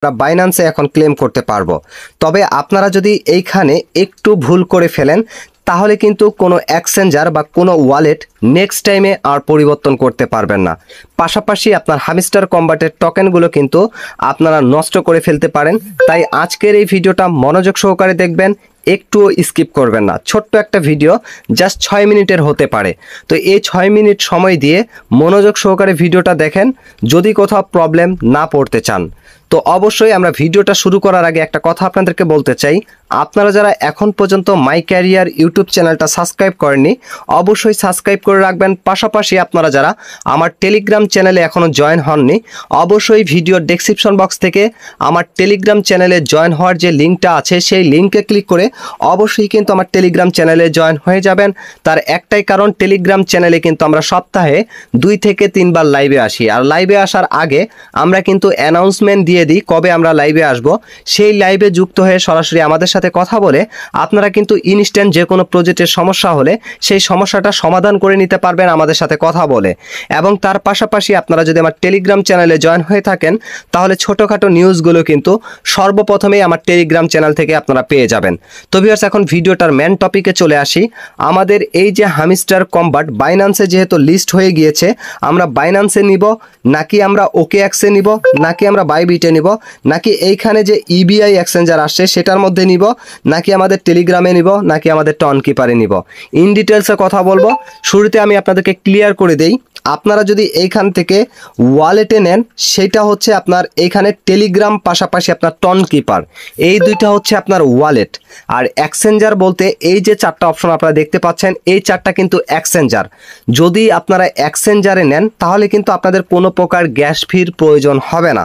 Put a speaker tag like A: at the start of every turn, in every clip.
A: আমরা বাইন্যান্সে এখন ক্লেম করতে পারবো। তবে আপনারা যদি এইখানে একটু ভুল করে ফেলেন তাহলে কিন্তু কোনো এক্সচেঞ্জার বা কোনো ওয়ালেট নেক্সট টাইমে আর পরিবর্তন করতে পারবেন না। পাশাপাশি আপনার হামস্টার কম্বাটের টোকেনগুলো কিন্তু আপনারা নষ্ট করে ফেলতে পারেন। তাই আজকের এই ভিডিওটা মনোযোগ সহকারে দেখবেন, একটুও স্কিপ করবেন না। ছোট্ট একটা ভিডিও, জাস্ট 6 মিনিটের হতে পারে। তো এই 6 মিনিট সময় দিয়ে মনোযোগ সহকারে ভিডিওটা দেখেন যদি কোথাও প্রবলেম না পড়তে চান। তো অবশ্যই আমরা ভিডিওটা শুরু করার আগে একটা কথা আপনাদেরকে বলতে চাই, আপনারা যারা এখন পর্যন্ত মাই ক্যারিয়ার ইউটিউব চ্যানেলটা সাবস্ক্রাইব করেননি অবশ্যই সাবস্ক্রাইব করে রাখবেন। পাশাপাশি আপনারা যারা আমার টেলিগ্রাম চ্যানেলে এখনও জয়েন হননি অবশ্যই ভিডিওর ডেসক্রিপশন বক্স থেকে আমার টেলিগ্রাম চ্যানেলে জয়েন হওয়ার যে লিঙ্কটা আছে সেই লিঙ্কে ক্লিক করে অবশ্যই কিন্তু আমার টেলিগ্রাম চ্যানেলে জয়েন হয়ে যাবেন। তার একটাই কারণ, টেলিগ্রাম চ্যানেলে কিন্তু আমরা সপ্তাহে 2 থেকে 3 বার লাইভে আসি। আর লাইভে আসার আগে আমরা কিন্তু অ্যানাউন্সমেন্ট দিয়ে দিই কবে আমরা লাইভে আসব। সেই লাইভে যুক্ত হয়ে সরাসরি আমাদের সাথে কথা বলে আপনারা কিন্তু ইনস্ট্যান্ট যে কোনো প্রজেক্টের সমস্যা হলে সেই সমস্যাটা সমাধান করে নিতে পারবেন আমাদের সাথে কথা বলে। এবং তার পাশাপাশি আপনারা যদি আমার টেলিগ্রাম চ্যানেলে জয়েন হয়ে থাকেন তাহলে ছোটোখাটো নিউজগুলো কিন্তু সর্বপ্রথমেই আমার টেলিগ্রাম চ্যানেল থেকে আপনারা পেয়ে যাবেন। তো ভিউয়ার্স, এখন ভিডিওটার মেন টপিকে চলে আসি। আমাদের এই যে হামস্টার কম্বাট বাইন্যান্সে যেহেতু লিস্ট হয়ে গিয়েছে, আমরা বাইন্যান্সে নিব নাকি আমরা OKX নিব নাকি আমরা বাইবিটে নিব নাকি এইখানে যে EBI এক্সচেঞ্জার আসছে সেটার মধ্যে নিব নাকি আমাদের টেলিগ্রামে নিব নাকি আমাদের টনকিপারে নিব, ইন ডিটেলসে কথা বলবো। শুরুতে আমি আপনাদেরকে ক্লিয়ার করে দেই, আপনারা যদি এইখান থেকে ওয়ালেটে নেন সেটা হচ্ছে আপনার এইখানে টেলিগ্রাম, পাশাপাশি আপনার টনকিপার, এই দুইটা হচ্ছে আপনার ওয়ালেট। আর এক্সচেঞ্জার বলতে এই যে 4টা অপশন আপনারা দেখতে পাচ্ছেন এই 4টা কিন্তু এক্সচেঞ্জার। যদি আপনারা এক্সচেঞ্জারে নেন তাহলে কিন্তু আপনাদের কোনো প্রকার গ্যাস ফির প্রয়োজন হবে না।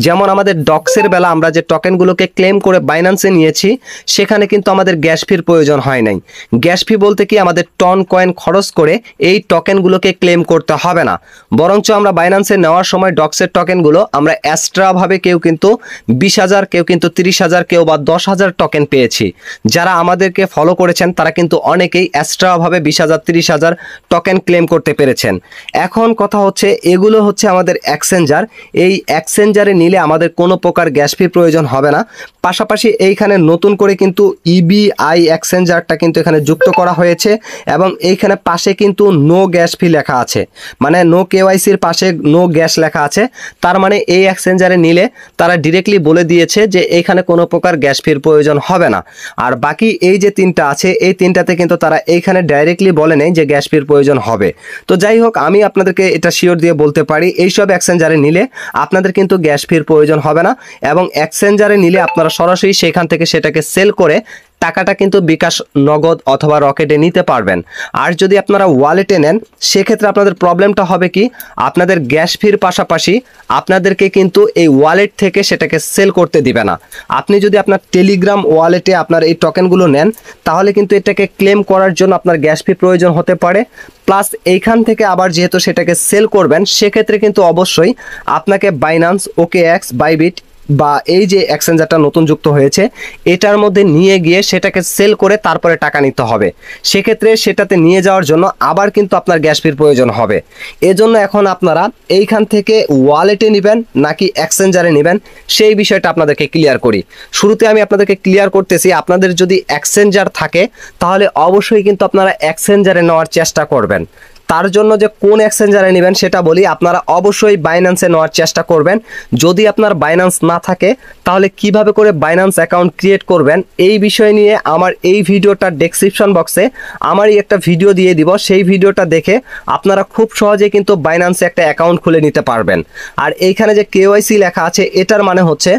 A: যেমন আমাদের ডক্সের বেলা আমরা যে টোকেনগুলোকে ক্লেম করে বাইন্যান্সে নিয়েছি সেখানে কিন্তু আমাদের গ্যাস ফির প্রয়োজন হয় নাই। গ্যাস ফি বলতে কি আমাদের টন কয়েন খরচ করে এই টোকেনগুলোকে ক্লেম করতে হবে না, বরঞ্চ আমরা বাইন্যান্সে নেওয়ার সময় ডক্সের টোকেনগুলো আমরা এক্সট্রাভাবে কেউ কিন্তু 20,000, কেউ কিন্তু 30,000, কেউ বা 10,000 টোকেন পেয়েছি। যারা আমাদেরকে ফলো করেছেন তারা কিন্তু অনেকেই এক্সট্রাভাবে 20,000 30,000 টোকেন ক্লেম করতে পেরেছেন। এখন কথা হচ্ছে এগুলো হচ্ছে আমাদের এক্সচেঞ্জার, এই এক্সচেঞ্জারে নিলে আমাদের কোনো প্রকার গ্যাস ফি প্রয়োজন হবে না। পাশাপাশি এইখানে নতুন করে কিন্তু EBI এক্সচেঞ্জারটা কিন্তু এখানে যুক্ত করা হয়েছে এবং এইখানে পাশে কিন্তু নো গ্যাস ফি লেখা আছে, মানে নো KYCর পাশে নো গ্যাস লেখা আছে। তার মানে এই এক্সচেঞ্জারে নিলে তারা ডিরেক্টলি বলে দিয়েছে যে এইখানে কোনো প্রকার গ্যাস ফির প্রয়োজন হবে না। আর বাকি এই যে 3টা আছে এই 3টাতে কিন্তু তারা এইখানে ডাইরেক্টলি বলে নেই যে গ্যাস ফির প্রয়োজন হবে। তো যাই হোক, আমি আপনাদেরকে এটা শিওর দিয়ে বলতে পারি এইসব এক্সচেঞ্জারে নিলে আপনাদের কিন্তু গ্যাস ফির প্রয়োজন হবে না এবং এক্সচেঞ্জারে নিলে আপনারা সরাসরি সেখান থেকে সেটাকে সেল করে টাকাটা কিন্তু বিকাশ, নগদ অথবা রকেটে নিতে পারবেন। আর যদি আপনারা ওয়ালেটে নেন সেক্ষেত্রে আপনাদের প্রবলেমটা হবে কি, আপনাদের গ্যাস ফির পাশাপাশি আপনাদেরকে কিন্তু এই ওয়ালেট থেকে সেটাকে সেল করতে দিবে না। আপনি যদি আপনার টেলিগ্রাম ওয়ালেটে আপনার এই টোকেনগুলো নেন তাহলে কিন্তু এটাকে ক্লেম করার জন্য আপনার গ্যাস ফি প্রয়োজন হতে পারে। প্লাস এইখান থেকে আবার যেহেতু সেটাকে সেল করবেন সেক্ষেত্রে কিন্তু অবশ্যই আপনাকে বাইন্যান্স, OKX, বাইবিট বা এই যে এক্সচেঞ্জারটা নতুন যুক্ত হয়েছে এটার মধ্যে নিয়ে গিয়ে সেটাকে সেল করে তারপরে টাকা নিতে হবে। সেক্ষেত্রে সেটাতে নিয়ে যাওয়ার জন্য আবার কিন্তু আপনার গ্যাস ফির প্রয়োজন হবে। এজন্য এখন আপনারা এইখান থেকে ওয়ালেটে নেবেন নাকি এক্সচেঞ্জারে নেবেন সেই বিষয়টা আপনাদেরকে ক্লিয়ার করি। শুরুতে আমি আপনাদেরকে ক্লিয়ার করতেছি, আপনাদের যদি এক্সচেঞ্জার থাকে তাহলে অবশ্যই কিন্তু আপনারা এক্সচেঞ্জারে নেওয়ার চেষ্টা করবেন। তার জন্য যে কোন এক্সচেঞ্জারে নেবেন সেটা বলি, আপনারা অবশ্যই বাইন্যান্সে নেওয়ার চেষ্টা করবেন। যদি আপনার বাইন্যান্স না থাকে তাহলে কিভাবে করে বাইন্যান্স অ্যাকাউন্ট ক্রিয়েট করবেন এই বিষয় নিয়ে আমার এই ভিডিওটার ডেসক্রিপশন বক্সে আমারই একটা ভিডিও দিয়ে দিব, সেই ভিডিওটা দেখে আপনারা খুব সহজে কিন্তু বাইন্যান্সে একটা অ্যাকাউন্ট খুলে নিতে পারবেন। আর এইখানে যে KYC লেখা আছে এটার মানে হচ্ছে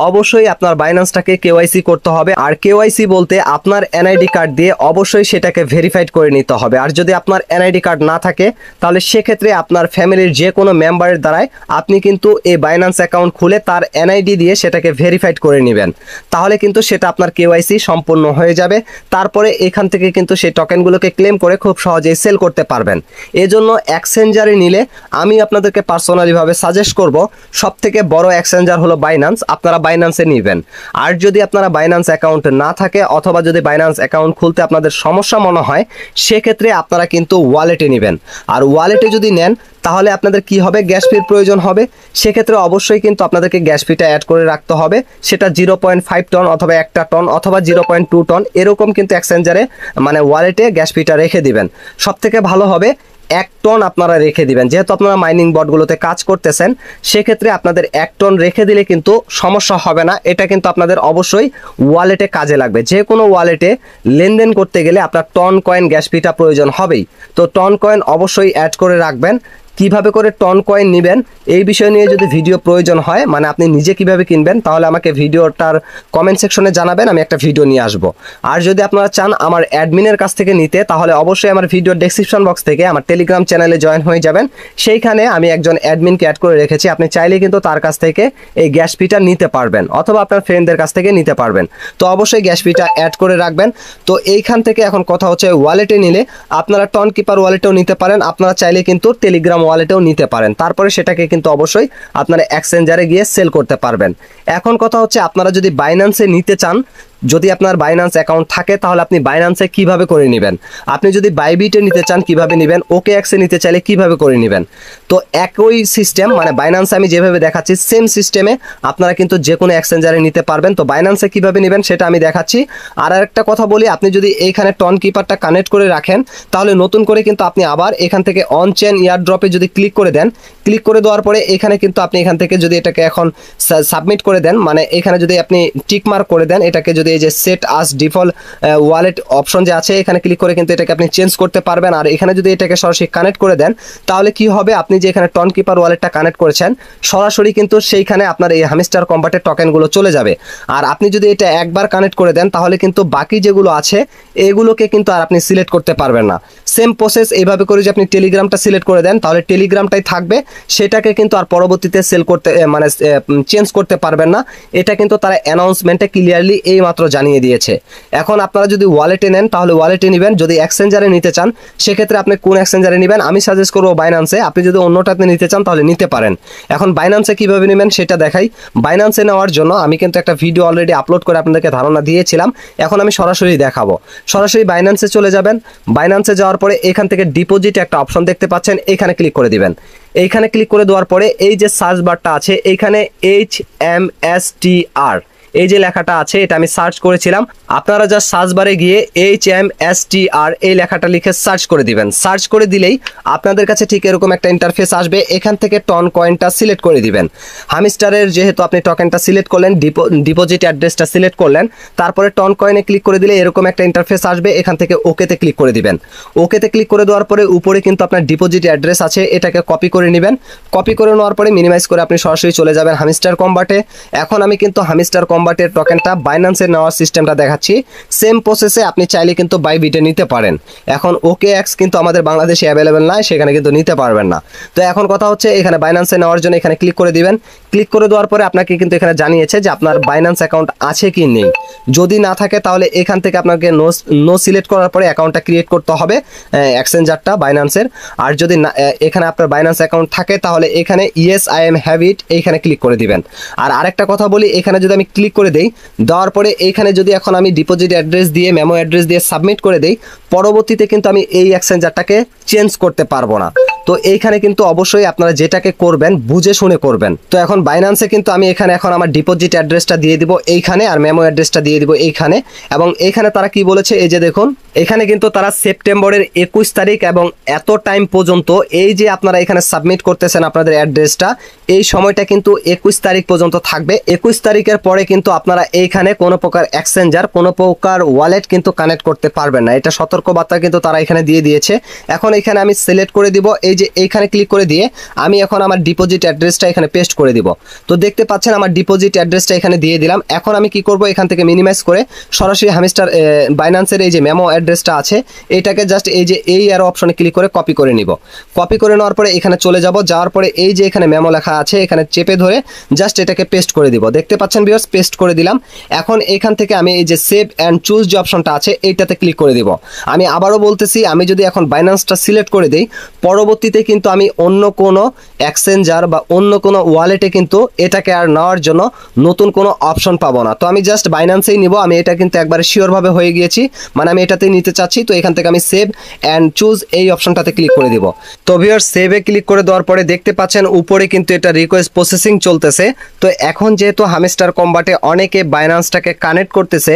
A: অবশ্যই আপনার বাইন্যান্সটাকে KYC করতে হবে। আর KYC বলতে আপনার NID কার্ড দিয়ে অবশ্যই সেটাকে ভেরিফাইড করে নিতে হবে। আর যদি আপনার NID কার্ড না থাকে তাহলে সেক্ষেত্রে আপনার ফ্যামিলির যে কোনো মেম্বারের দ্বারাই আপনি কিন্তু এই বাইন্যান্স অ্যাকাউন্ট খুলে তার NID দিয়ে সেটাকে ভেরিফাইড করে নেবেন, তাহলে কিন্তু সেটা আপনার KYC সম্পূর্ণ হয়ে যাবে। তারপরে এখান থেকে কিন্তু সেই টোকেনগুলোকে ক্লেম করে খুব সহজেই সেল করতে পারবেন। এজন্য এক্সচেঞ্জারে নিলে আমি আপনাদেরকে পার্সোনালিভাবে সাজেস্ট করব সবথেকে বড় এক্সচেঞ্জার হলো বাইন্যান্স, আপনারা বাইন্যান্সে নেবেন। আর যদি আপনারা বাইন্যান্স অ্যাকাউন্ট না থাকে অথবা যদি বাইন্যান্স অ্যাকাউন্ট খুলতে আপনাদের সমস্যা মনে হয় সেক্ষেত্রে আপনারা কিন্তু ওয়ালেটে নেবেন। আর ওয়ালেটে যদি নেন তাহলে আপনাদের কি হবে, গ্যাস ফির প্রয়োজন হবে। সেক্ষেত্রে অবশ্যই কিন্তু আপনাদেরকে গ্যাস ফিটা অ্যাড করে রাখতে হবে, সেটা 0.5 টন অথবা 1 টন অথবা 0.2 টন এরকম কিন্তু এক্সচেঞ্জারে মানে ওয়ালেটে গ্যাস ফিটা রেখে দিবেন। সব থেকে ভালো হবে 1 টন আপনারা রেখে দিবেন, যেহেতু আপনারা মাইনিং বটগুলোতে কাজ করতেছেন সেক্ষেত্রে আপনাদের 1 টন রেখে দিলে কিন্তু সমস্যা হবে না। এটা কিন্তু আপনাদের অবশ্যই ওয়ালেটে কাজে লাগবে। যে কোনো ওয়ালেটে লেনদেন করতে গেলে আপনার টন কয়েন গ্যাস ফিটা প্রয়োজন হবেই, তো টন কয়েন অবশ্যই অ্যাড করে রাখবেন। কিভাবে করে টন কয়েন নেবেন এই বিষয় নিয়ে যদি ভিডিও প্রয়োজন হয়, মানে আপনি নিজে কিভাবে কিনবেন, তাহলে আমাকে ভিডিওটার কমেন্ট সেকশনে জানাবেন, আমি একটা ভিডিও নিয়ে আসব। আর যদি আপনারা চান আমার অ্যাডমিনের কাছ থেকে নিতে, তাহলে অবশ্যই আমার ভিডিও ডেসক্রিপশন বক্স থেকে আমার টেলিগ্রাম চ্যানেলে জয়েন হয়ে যাবেন। সেইখানে আমি একজন অ্যাডমিনকে অ্যাড করে রেখেছি, আপনি চাইলে কিন্তু তার কাছ থেকে এই গ্যাস ফিটা নিতে পারবেন অথবা আপনার ফ্রেন্ডদের কাছ থেকে নিতে পারবেন। তো অবশ্যই গ্যাস ফিটা অ্যাড করে রাখবেন। তো এইখান থেকে এখন কথা হচ্ছে ওয়ালেটে নিলে আপনারা টন কিপার ওয়ালেটেও নিতে পারেন, আপনারা চাইলে কিন্তু টেলিগ্রাম ওয়ালেটেও নিতে পারেন। তারপরে সেটাকে কিন্তু অবশ্যই আপনারা এক্সচেঞ্জারে গিয়ে সেল করতে পারবেন। এখন কথা হচ্ছে আপনারা যদি বাইন্যান্সে নিতে চান, যদি আপনার বাইন্যান্স অ্যাকাউন্ট থাকে তাহলে আপনি বাইন্যান্সে কিভাবে করে নেবেন, আপনি যদি বাইবিটে নিতে চান কিভাবে নেবেন, OKX-এ নিতে চাইলে কিভাবে করে নেবেন। তো একই সিস্টেম, মানে বাইন্যান্সে আমি যেভাবে দেখাচ্ছি সেম সিস্টেমে আপনারা কিন্তু যে কোনো এক্সচেঞ্জারে নিতে পারবেন। তো বাইন্যান্সে কিভাবে নেবেন সেটা আমি দেখাচ্ছি। আর একটা কথা বলি, আপনি যদি এইখানে টন কিপারটা কানেক্ট করে রাখেন তাহলে নতুন করে কিন্তু আপনি আবার এখান থেকে অন চেন ইয়ারড্রপে যদি ক্লিক করে দেন, ক্লিক করে দেওয়ার পরে এখানে কিন্তু আপনি এখান থেকে যদি এটাকে এখন সাবমিট করে দেন, মানে এখানে যদি আপনি টিক মার্ক করে দেন, এটাকে যদি এই যে সেট আস ডিফল্ট ওয়ালেট অপশন যে আছে এখানে ক্লিক করে কিন্তু এটাকে আপনি চেঞ্জ করতে পারবেন। আর এখানে যদি এটাকে সরাসরি কানেক্ট করে দেন তাহলে কি হবে, আপনি যে এখানে টন কিপার ওয়ালেটটা কানেক্ট করেছেন সরাসরি কিন্তু সেইখানে আপনার এই হামস্টার কম্বাটের টোকেনগুলো চলে যাবে। আর আপনি যদি এটা একবার কানেক্ট করে দেন তাহলে কিন্তু বাকি যেগুলো আছে এগুলোকে কিন্তু আর আপনি সিলেক্ট করতে পারবেন না। সেম প্রসেস এইভাবে করে যে আপনি টেলিগ্রামটা সিলেক্ট করে দেন তাহলে টেলিগ্রামটাই থাকবে, সেটাকে কিন্তু আর পরবর্তীতে সেল করতে মানে চেঞ্জ করতে পারবেন না। এটা কিন্তু তারা অ্যানাউন্সমেন্টে ক্লিয়ারলি এই মাত্র জানিয়ে দিয়েছে। এখন আপনারা যদি ওয়ালেটে নেন তাহলে ওয়ালেটে নেবেন, যদি এক্সচেঞ্জারে নিতে চান সেক্ষেত্রে আপনি কোন এক্সচেঞ্জারে নেবেন আমি সাজেস্ট করবো বাইন্যান্সে, আপনি যদি অন্যটাতে নিতে চান তাহলে নিতে পারেন। এখন বাইন্যান্সে কিভাবে নেবেন সেটা দেখাই। বাইন্যান্সে নেওয়ার জন্য আমি কিন্তু একটা ভিডিও অলরেডি আপলোড করে আপনাদেরকে ধারণা দিয়েছিলাম, এখন আমি সরাসরি দেখাবো। সরাসরি বাইন্যান্সে চলে যাবেন, বাইন্যান্সে যাওয়ার পরে এখান থেকে ডিপোজিট একটা অপশন দেখতে পাচ্ছেন, এখানে ক্লিক করে দিবেন। এইখানে ক্লিক করে দেওয়ার পরে এই যে সার্চ বারটা আছে এইখানে HMSTR এই যে লেখাটা আছে এটা আমি সার্চ করেছিলাম, আপনারা যা সার্চ বারে গিয়ে HMSTR এই লেখাটা লিখে সার্চ করে দিবেন। সার্চ করে দিলেই আপনাদের কাছে ঠিক এরকম একটা ইন্টারফেস আসবে, এখান থেকে টন কয়েনটা সিলেক্ট করে দিবেন। হামস্টারের যেহেতু আপনি টোকেনটা সিলেক্ট করলেন, ডিপোজিট অ্যাড্রেসটা সিলেক্ট করলেন, তারপরে টন কয়েনে ক্লিক করে দিলে এরকম একটা ইন্টারফেস আসবে, এখান থেকে ওকেতে ক্লিক করে দিবেন। ওকেতে ক্লিক করে দেওয়ার পরে উপরে কিন্তু আপনার ডিপোজিট অ্যাড্রেস আছে, এটাকে কপি করে নেবেন। কপি করে নেওয়ার পরে মিনিমাইজ করে আপনি সরাসরি চলে যাবেন হামস্টার কম্বাটে। এখন আমি কিন্তু হামস্টার কম্বাটের টোকেনটা বাইন্যান্সে নেওয়ার সিস্টেমটা দেখাচ্ছি, সেম প্রসেসে আপনি চাইলে কিন্তু বাইবিটে নিতে পারেন। এখন OKX কিন্তু আমাদের বাংলাদেশে অ্যাভেলেবেল নয়, সেখানে কিন্তু নিতে পারবেন না। তো এখন কথা হচ্ছে এখানে বাইন্যান্সে নেওয়ার জন্য এখানে ক্লিক করে দিবেন। ক্লিক করে দেওয়ার পরে আপনাকে কিন্তু এখানে জানিয়েছে যে আপনার বাইন্যান্স অ্যাকাউন্ট আছে কি নেই, যদি না থাকে তাহলে এখান থেকে আপনাকে নো সিলেক্ট করার পরে অ্যাকাউন্টটা ক্রিয়েট করতে হবে এক্সচেঞ্জারটা বাইন্যান্সের। আর যদি না এখানে আপনার বাইন্যান্স অ্যাকাউন্ট থাকে তাহলে এখানে yes I am have it এইখানে ক্লিক করে দিবেন। আর আরেকটা কথা বলি, এখানে যদি আমি ক্লিক করে দেই, দেওয়ার পরে এইখানে যদি এখন আমি ডিপোজিট অ্যাড্রেস দিয়ে মেমো অ্যাড্রেস দিয়ে সাবমিট করে দেই, পরবর্তীতে কিন্তু আমি এই এক্সচেঞ্জারটাকে চেঞ্জ করতে পারবো না। তো এইখানে কিন্তু অবশ্যই আপনারা যেটাকে করবেন বুঝে শুনে করবেন। তো এখন বাইন্যান্সে কিন্তু আমি এখানে এখন আমার ডিপোজিট অ্যাড্রেসটা দিয়ে দিব এইখানে, আর মেমো অ্যাড্রেসটা দিয়ে দিব এইখানে। এবং এইখানে তারা কি বলেছে এই যে দেখুন, এখানে কিন্তু তারা সেপ্টেম্বরের 21 তারিখ এবং এত টাইম পর্যন্ত এই যে আপনারা এখানে সাবমিট করতেছেন আপনাদের অ্যাড্রেসটা, এই সময়টা কিন্তু 21 তারিখ পর্যন্ত থাকবে। 21 তারিখের পরে কিন্তু আপনারা এইখানে কোনো প্রকার এক্সচেঞ্জার কোনো প্রকার ওয়ালেট কিন্তু কানেক্ট করতে পারবেন না, এটা সতর্কবার্তা কিন্তু তারা এখানে দিয়ে দিয়েছে। এখন এখানে আমি সিলেক্ট করে দিব, এই যে এইখানে ক্লিক করে দিয়ে আমি এখন আমার ডিপোজিট অ্যাড্রেসটা এখানে পেস্ট করে দিব। তো দেখতে পাচ্ছেন আমার ডিপোজিট অ্যাড্রেসটা এখানে দিয়ে দিলাম। এখন আমি কি করব, এখান থেকে মিনিমাইজ করে সরাসরি হামস্টার বাইন্যান্সের এই যে মেমো অ্যাড্রেসটা আছে এটাকে জাস্ট এই যে এই অ্যারো অপশনে ক্লিক করে কপি করে নিব। কপি করে নেওয়ার পরে এখানে চলে যাব, যাওয়ার পরে এই যে এখানে মেমো লেখা আছে এখানে চেপে ধরে জাস্ট এটাকে পেস্ট করে দিব। দেখতে পাচ্ছেন ভিউয়ার্স, পেস্ট করে দিলাম। এখন এখান থেকে আমি এই যে সেভ অ্যান্ড চুজ যে অপশনটা আছে এইটাতে ক্লিক করে দিব। আমি আবারও বলতেছি, আমি যদি এখন বাইন্যান্সটা সিলেক্ট করে দিই, পরবর্তী পরবর্তীতে কিন্তু আমি অন্য কোনো এক্সচেঞ্জার বা অন্য কোনো ওয়ালেটে কিন্তু এটাকে আর নেওয়ার জন্য নতুন কোনো অপশন পাবো না। তো আমি জাস্ট বাইন্যান্সেই নিব। আমি এটা কিন্তু একবারে শিওরভাবে হয়ে গিয়েছি, মানে আমি এটাতেই নিতে চাচ্ছি। তো এখান থেকে আমি সেভ অ্যান্ড চুজ এই অপশনটাতে ক্লিক করে দিব। তো ভিউয়ার্স, সেভে ক্লিক করে দেওয়ার পরে দেখতে পাচ্ছেন উপরে কিন্তু এটা রিকোয়েস্ট প্রসেসিং চলতেছে। তো এখন যেহেতু হামস্টার কম্বাটে অনেকে বাইন্যান্সটাকে কানেক্ট করতেছে,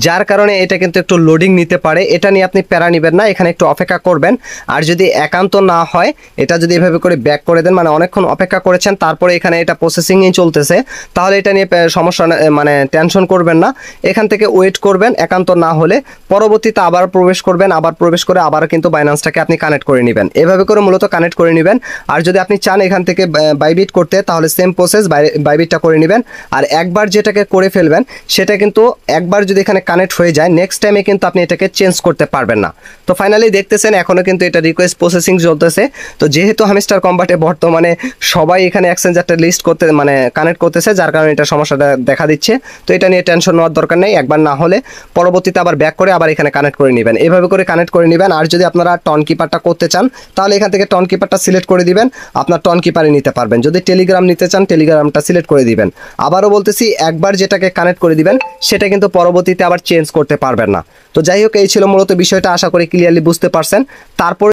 A: যার কারণে এটা কিন্তু একটু লোডিং নিতে পারে। এটা নিয়ে আপনি প্যারা নেবেন না, এখানে একটু অপেক্ষা করবেন। আর যদি একান্ত না হয়, এটা যদি এভাবে করে ব্যাক করে দেন, মানে অনেকক্ষণ অপেক্ষা করেছেন তারপরে এখানে এটা প্রসেসিংই চলতেছে, তাহলে এটা নিয়ে সমস্যা মানে টেনশন করবেন না। এখান থেকে ওয়েট করবেন, একান্ত না হলে পরবর্তীতে আবার প্রবেশ করবেন, আবার প্রবেশ করে আবার কিন্তু বাইন্যান্সটাকে আপনি কানেক্ট করে নেবেন। এভাবে করে মূলত কানেক্ট করে নেবেন। আর যদি আপনি চান এখান থেকে বাইবিট করতে, তাহলে সেম প্রসেস বাইবিটটা করে নেবেন। আর একবার যেটাকে করে ফেলবেন সেটা কিন্তু একবার যদি এখানে কানেক্ট হয়ে যায়, নেক্সট টাইমে কিন্তু আপনি এটাকে চেঞ্জ করতে পারবেন না। তো ফাইনালি দেখতেছেন এখনও কিন্তু এটা রিকোয়েস্ট প্রসেসিং চলতেছে। তো যেহেতু হামস্টার কম্বাটে বর্তমানে সবাই এখানে এক্সচেঞ্জারটা লিস্ট করতে মানে কানেক্ট করতেছে, যার কারণে এটা সমস্যাটা দেখা দিচ্ছে। তো এটা নিয়ে টেনশন নেওয়ার দরকার নেই। একবার না হলে পরবর্তীতে আবার ব্যাক করে আবার এখানে কানেক্ট করে নেবেন। এভাবে করে কানেক্ট করে নেবেন। আর যদি আপনারা টন কিপারটা করতে চান, তাহলে এখান থেকে টন কিপারটা সিলেক্ট করে দিবেন, আপনার টন কিপারে নিতে পারবেন। যদি টেলিগ্রাম নিতে চান, টেলিগ্রামটা সিলেক্ট করে দিবেন। আবারও বলতেছি, একবার যেটাকে কানেক্ট করে দিবেন সেটা কিন্তু পরবর্তীতে আবার চেঞ্জ করতে পারবেন না। তো যাই হোক, এই ছিল মূলত বিষয়টা। আশা করি ক্লিয়ারলি বুঝতে পারছেন। তারপর